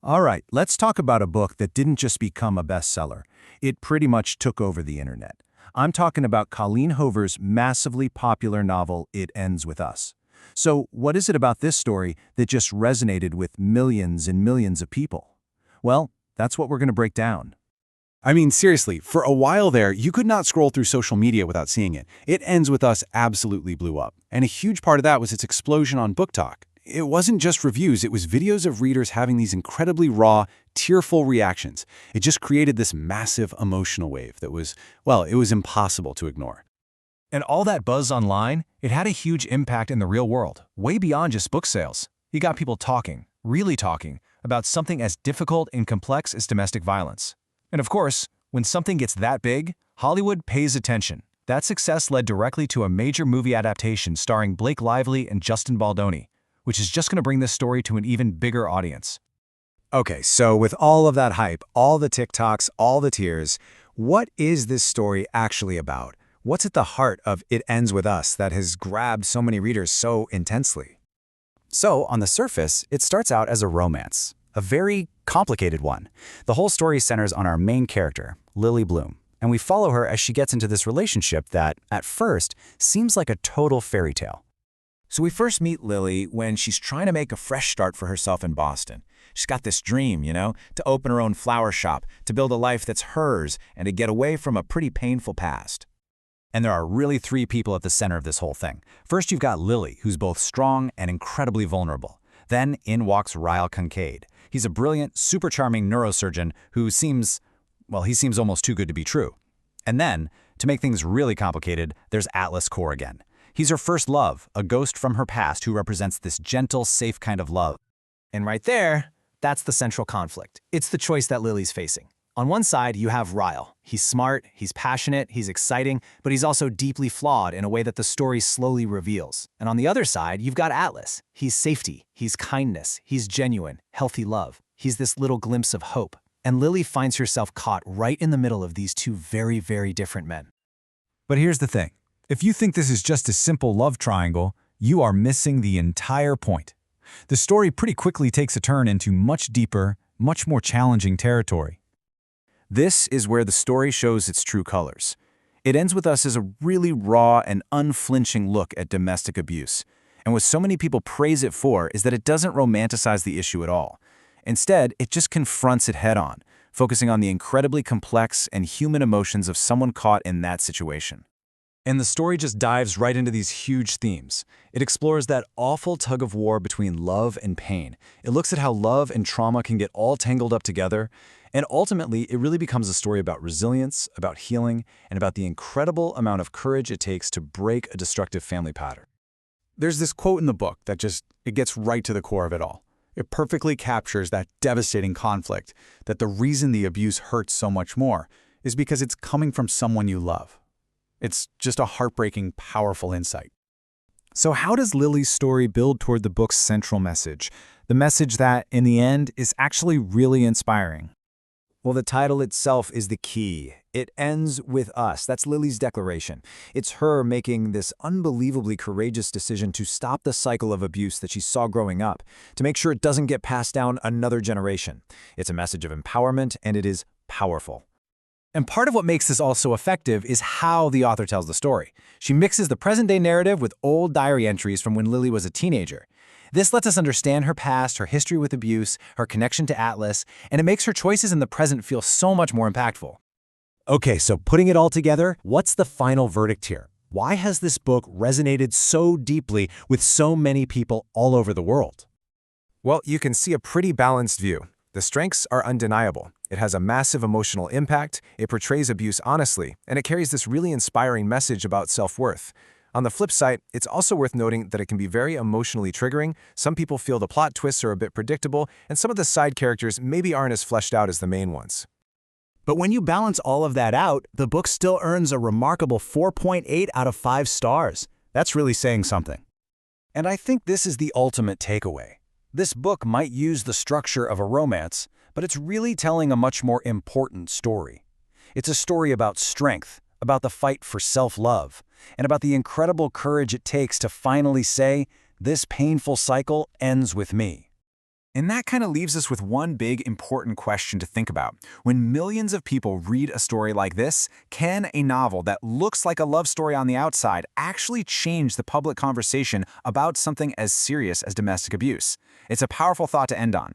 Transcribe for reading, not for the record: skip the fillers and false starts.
All right, let's talk about a book that didn't just become a bestseller. It pretty much took over the internet. I'm talking about Colleen Hoover's massively popular novel, It Ends With Us. So, what is it about this story that just resonated with millions and millions of people? Well, that's what we're going to break down. I mean, seriously, for a while there, you could not scroll through social media without seeing it. It Ends With Us absolutely blew up. And a huge part of that was its explosion on Book Talk. It wasn't just reviews, it was videos of readers having these incredibly raw, tearful reactions. It just created this massive emotional wave that was, well, it was impossible to ignore. And all that buzz online, it had a huge impact in the real world, way beyond just book sales. It got people talking, really talking, about something as difficult and complex as domestic violence. And of course, when something gets that big, Hollywood pays attention. That success led directly to a major movie adaptation starring Blake Lively and Justin Baldoni, which is just going to bring this story to an even bigger audience. Okay, so with all of that hype, all the TikToks, all the tears, what is this story actually about? What's at the heart of It Ends With Us that has grabbed so many readers so intensely? So, on the surface, it starts out as a romance, a very complicated one. The whole story centers on our main character, Lily Bloom, and we follow her as she gets into this relationship that, at first, seems like a total fairy tale. So we first meet Lily when she's trying to make a fresh start for herself in Boston. She's got this dream, to open her own flower shop, to build a life that's hers, and to get away from a pretty painful past. And there are really three people at the center of this whole thing. First, you've got Lily, who's both strong and incredibly vulnerable. Then in walks Ryle Kincaid. He's a brilliant, super charming neurosurgeon who seems almost too good to be true. And then, to make things really complicated, there's Corrigan. He's her first love, a ghost from her past who represents this gentle, safe kind of love. And right there, that's the central conflict. It's the choice that Lily's facing. On one side, you have Ryle. He's smart, he's passionate, he's exciting, but he's also deeply flawed in a way that the story slowly reveals. And on the other side, you've got Atlas. He's safety, he's kindness, he's genuine, healthy love. He's this little glimpse of hope. And Lily finds herself caught right in the middle of these two very, very different men. But here's the thing. If you think this is just a simple love triangle, you are missing the entire point. The story pretty quickly takes a turn into much deeper, much more challenging territory. This is where the story shows its true colors. It Ends With Us as a really raw and unflinching look at domestic abuse. And what so many people praise it for is that it doesn't romanticize the issue at all. Instead, it just confronts it head-on, focusing on the incredibly complex and human emotions of someone caught in that situation. And the story just dives right into these huge themes. It explores that awful tug-of-war between love and pain. It looks at how love and trauma can get all tangled up together. And ultimately, it really becomes a story about resilience, about healing, and about the incredible amount of courage it takes to break a destructive family pattern. There's this quote in the book that it gets right to the core of it all. It perfectly captures that devastating conflict, that the reason the abuse hurts so much more is because it's coming from someone you love. It's just a heartbreaking, powerful insight. So how does Lily's story build toward the book's central message? The message that, in the end, is actually really inspiring. Well, the title itself is the key. It ends with us. That's Lily's declaration. It's her making this unbelievably courageous decision to stop the cycle of abuse that she saw growing up, to make sure it doesn't get passed down another generation. It's a message of empowerment, and it is powerful. And part of what makes this all so effective is how the author tells the story. She mixes the present-day narrative with old diary entries from when Lily was a teenager. This lets us understand her past, her history with abuse, her connection to Atlas, and it makes her choices in the present feel so much more impactful. Okay, so putting it all together, what's the final verdict here? Why has this book resonated so deeply with so many people all over the world? Well, you can see a pretty balanced view. The strengths are undeniable. It has a massive emotional impact, it portrays abuse honestly, and it carries this really inspiring message about self-worth. On the flip side, it's also worth noting that it can be very emotionally triggering. Some people feel the plot twists are a bit predictable, and some of the side characters maybe aren't as fleshed out as the main ones. But when you balance all of that out, the book still earns a remarkable 4.8 out of 5 stars. That's really saying something. And I think this is the ultimate takeaway. This book might use the structure of a romance, but it's really telling a much more important story. It's a story about strength, about the fight for self-love, and about the incredible courage it takes to finally say, "This painful cycle ends with me." And that kind of leaves us with one big important question to think about. When millions of people read a story like this, can a novel that looks like a love story on the outside actually change the public conversation about something as serious as domestic abuse? It's a powerful thought to end on.